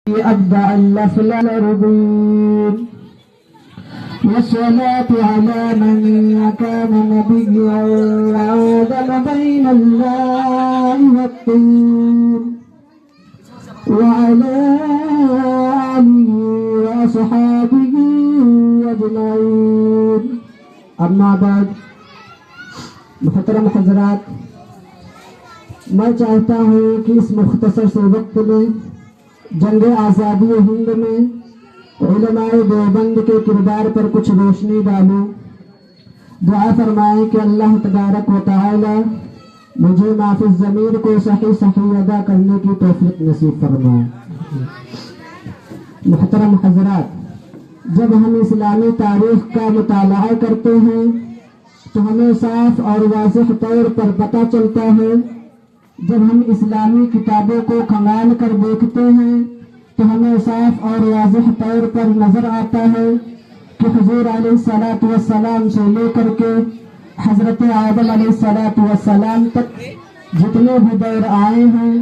أبدع اللفل الأرضين والصلاة على من كان نبيا وعادل بين الله والطين وعلى آله وأصحابه أجمعين أما بعد محترم حضرات، میں چاہتا ہوں کہ اس مختصر سے وقت میں جنگ آزادی ہند میں علماء دیوبند کے کردار پر کچھ روشنی ڈالوں۔ دعا فرمائیں کہ اللہ تبارک و تعالی مجھے ما فی الضمیر کو صحیح ادا کرنے کی توفیق نصیب فرمائے۔ محترم حضرات، جب ہم اسلامی تاریخ کا مطالعہ کرتے ہیں تو ہمیں صاف اور واضح طور پر پتہ چلتا ہے، جب ہم اسلامی کتابوں کو کھنگال کر دیکھتے ہیں تو ہمیں صاف اور واضح طور پر نظر آتا ہے کہ حضور علیہ السلام سے لے کر کے حضرت آدم علیہ السلام تک جتنے بھی دور آئے ہیں،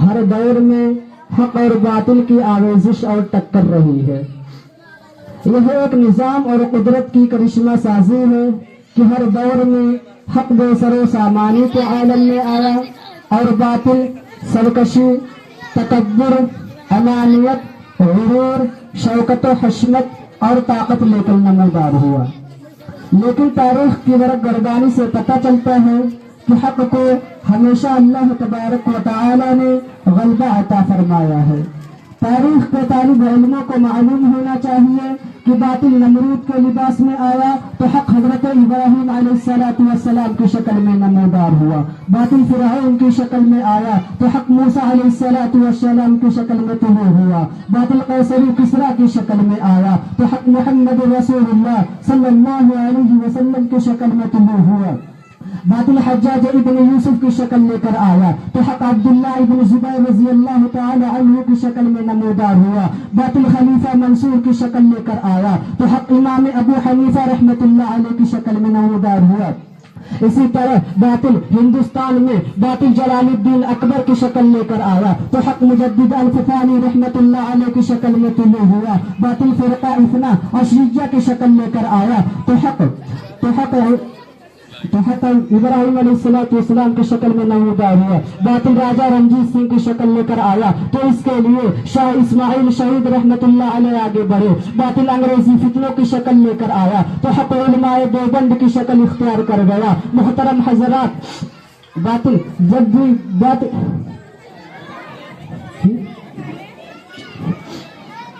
ہر دور میں حق اور باطل کی آمیزش اور ٹکر رہی ہے۔ یہ ایک نظام اور قدرت کی کرشمہ سازی ہے کہ ہر دور میں حق بے سر و سامانی کے عالم میں آیا اور باطل سرکشی، تکبر، انانیت، غرور، شوکت و حشمت اور طاقت لے کر نمودار ہوا۔ لیکن تاریخ کی ورق گردانی سے پتہ چلتا ہے کہ حق کو ہمیشہ اللہ تبارک و تعالی نے غلبہ عطا فرمایا ہے۔ تاریخ کے طالب علموں کو معلوم ہونا چاہیے کہ باطل نمرود کے لباس میں آیا تو حق حضرت ابراہیم علیہ السلام کی شکل میں نمودار ہوا، باطل فرعون کی شکل میں آیا تو حق موسیٰ علیہ السلام کی شکل میں طلوع ہوا، باطل قیصر کسریٰ کی شکل میں آیا تو حق محمد رسول اللہ صلی اللہ علیہ وسلم کی شکل میں طلوع ہوا، باطل حجاج ابن یوسف کی شکل لے کر آیا تو حق عبداللہ ابن زبیر رضی اللہ تعالی عنہ کی شکل میں نمودار ہوا، باطل خلیفہ منصور کی شکل لے کر آیا تو حق امام ابو حنیفہ رحمۃ اللہ علیہ کی شکل میں نمودار ہوا۔ اسی طرح باطل ہندوستان میں باطل جلال الدین اکبر کی شکل لے کر آیا تو حق مجدد الففانی رحمۃ اللہ علیہ کی شکل میں طلوع ہوا، باطل فرقہ اثنا اور شیعہ کی شکل لے کر آیا تو حق ابراہیم علیہ السلام کی شکل میں نمودار ہوا، باطل راجہ رنجیت سنگھ کی شکل لے کر آیا تو اس کے لیے شاہ اسماعیل شہید رحمت اللہ علیہ آگے بڑھے، باطل انگریزی فتنوں کی شکل لے کر آیا تو حق علماء دیوبند کی شکل اختیار کر گیا۔ محترم حضرات،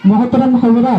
محترم حضرات